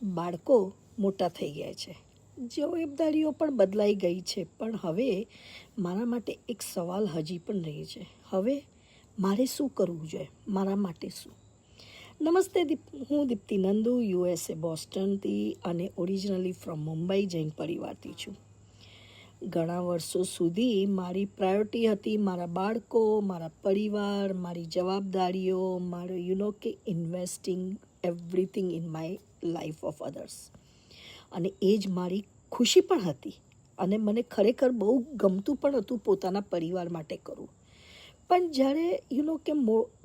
બાળકો મોટા થઈ ગયા છે, જવાબદારીઓ પણ બદલાઈ ગઈ છે, પણ હવે મારા માટે એક સવાલ હજી પણ રહે છે. હવે મારે શું કરવું જોઈએ? મારા માટે શું? નમસ્તે, હું દીપ્તિ નંદુ, USA બોસ્ટનથી અને ઓરિજિનલી ફ્રોમ મુંબઈ જૈન પરિવારથી છું. ઘણા વર્ષો સુધી મારી પ્રાયોરિટી હતી મારા બાળકો, મારા પરિવાર, મારી જવાબદારીઓ, મારો કે investing everything in my life of others. અને એ જ મારી ખુશી પણ હતી અને મને ખરેખર બહુ ગમતું પણ હતું પોતાના પરિવાર માટે કરવું. પણ જ્યારે કે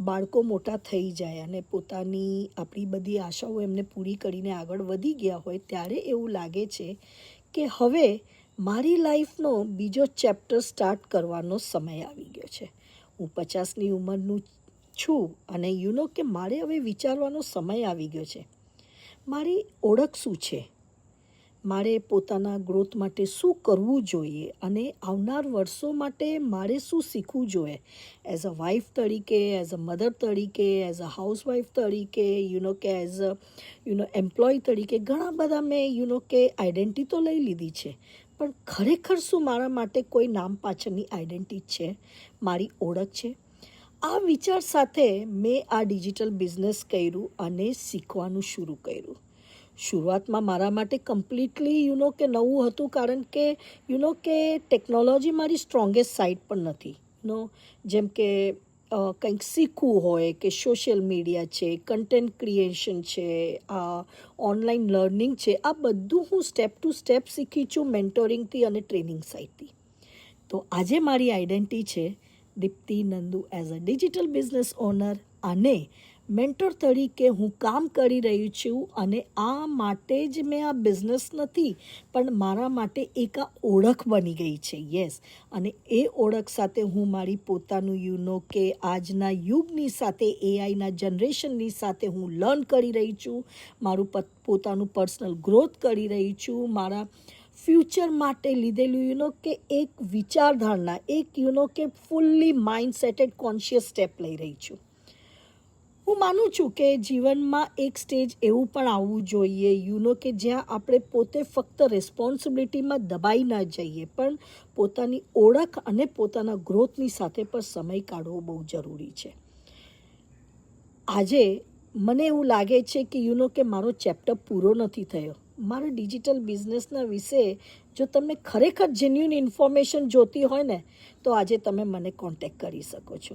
બાળકો મોટા થઈ જાય અને પોતાની આપણી બધી આશાઓ એમને પૂરી કરીને આગળ વધી ગયા હોય ત્યારે એવું લાગે છે કે હવે મારી લાઈફનો બીજો ચેપ્ટર સ્ટાર્ટ કરવાનો સમય આવી ગયો છે. હું 50ની ઉંમરનું છું અને કે મારે હવે વિચારવાનો સમય આવી ગયો છે. મારી ઓળખ શું છે? મારે પોતાના ગ્રોથ માટે શું કરવું જોઈએ અને આવનાર વર્ષો માટે મારે શું શીખવું જોઈએ એઝ અ વાઇફ તરીકે, એઝ અ મધર તરીકે, એઝ અ હાઉસવાઇફ તરીકે, કે એઝ અ એમ્પ્લોય તરીકે. ઘણા બધા મેં કે આઈડેન્ટિટી તો લઈ લીધી છે, પણ ખરેખર શું મારા માટે કોઈ નામ પાછળની આઈડેન્ટિટી છે, મારી ઓળખ છે? આ વિચાર સાથે મેં આ ડિજિટલ બિઝનેસ કર્યું અને શીખવાનું શરૂ કર્યું. શરૂઆતમાં મારા માટે કમ્પ્લીટલી કે નવું હતું, કારણ કે કે ટેકનોલોજી મારી સ્ટ્રોંગેસ્ટ સાઇડ પણ નથી. જેમ કે કંઈક શીખવું હોય કે સોશિયલ મીડિયા છે, કન્ટેન્ટ ક્રિએશન છે, ઓનલાઈન લર્નિંગ છે, આ બધું હું સ્ટેપ ટુ સ્ટેપ શીખી છું મેન્ટોરિંગથી અને ટ્રેનિંગ સાઇડથી. તો આજે મારી આઈડેન્ટિટી છે Deepti Nandu as a digital business owner અને મેન્ટર તરીકે હું કામ કરી રહી છું. અને આ માટે જ મેં આ બિઝનેસ નથી, પણ મારા માટે એક આ ઓળખ બની ગઈ છે. યસ, અને એ ઓળખ સાથે હું મારી પોતાનું કે આજના યુગની સાથે, એઆઈના જનરેશનની સાથે હું લર્ન કરી રહી છું, મારું પોતાનું પર્સનલ ગ્રોથ કરી રહી છું, મારા ફ્યુચર માટે લીધેલું કે એક વિચારધારણા, એક કે ફૂલ્લી માઇન્ડ સેટેડ કોન્શિયસ સ્ટેપ લઈ રહી છું. હું માનું છું કે જીવનમાં એક સ્ટેજ એવું પણ આવવું જોઈએ કે જ્યાં આપણે પોતે ફક્ત રિસ્પોન્સિબિલિટીમાં દબાઈ ના જઈએ, પણ પોતાની ઓળખ અને પોતાના ગ્રોથની સાથે પણ સમય કાઢવો બહુ જરૂરી છે. આજે મને એવું લાગે છે કે મારો ચેપ્ટર પૂરો નથી થયો. મારા ડિજિટલ બિઝનેસના વિશે જો તમને ખરેખર જેન્યુઇન ઇન્ફોર્મેશન જોતી હોય ને, તો આજે તમે મને કોન્ટેક્ટ કરી શકો છો.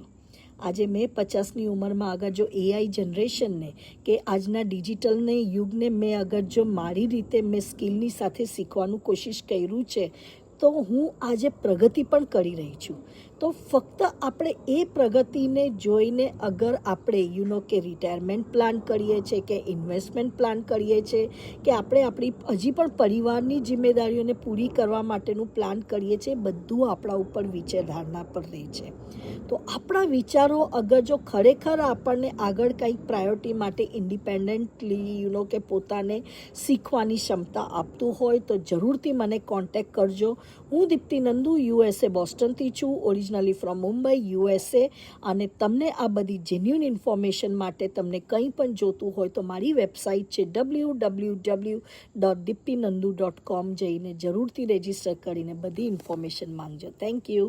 આજે મેં 50ની ઉંમરમાં અગર જો એઆઈ જનરેશનને કે આજના ડિજિટલને યુગને મેં અગર જો મારી રીતે મેં સ્કિલની સાથે શીખવાનું કોશિશ કર્યું છે, તો હું આજે પ્રગતિ પણ કરી રહી છું. તો ફક્ત આપણે એ પ્રગતિને જોઈને અગર આપણે કે રિટાયરમેન્ટ પ્લાન કરીએ છીએ, કે ઇન્વેસ્ટમેન્ટ પ્લાન કરીએ છીએ, કે આપણે આપણી હજી પણ પરિવારની જિમ્મેદારીઓને પૂરી કરવા માટેનું પ્લાન કરીએ છીએ, બધું આપણા ઉપર વિચારધારણા પર રહે છે. તો આપણા વિચારો અગર જો ખરેખર આપણને આગળ કંઈક પ્રાયોરિટી માટે ઇન્ડિપેન્ડન્ટલી કે પોતાને શીખવાની ક્ષમતા આપતું હોય તો જરૂરથી મને કોન્ટેક્ટ કરજો. હું દીપ્તિ નંદુ USA બોસ્ટનથી છું, ઓરિજિનલી ફ્રોમ મુંબઈ USA. અને તમને આ બધી જેન્યુઇન ઇન્ફોર્મેશન માટે તમને કંઈ પણ જોતું હોય તો મારી વેબસાઇટ છે www.diptinandu.com. જઈને જરૂરથી રજિસ્ટર કરીને બધી ઇન્ફોર્મેશન માંગજો. Thank you.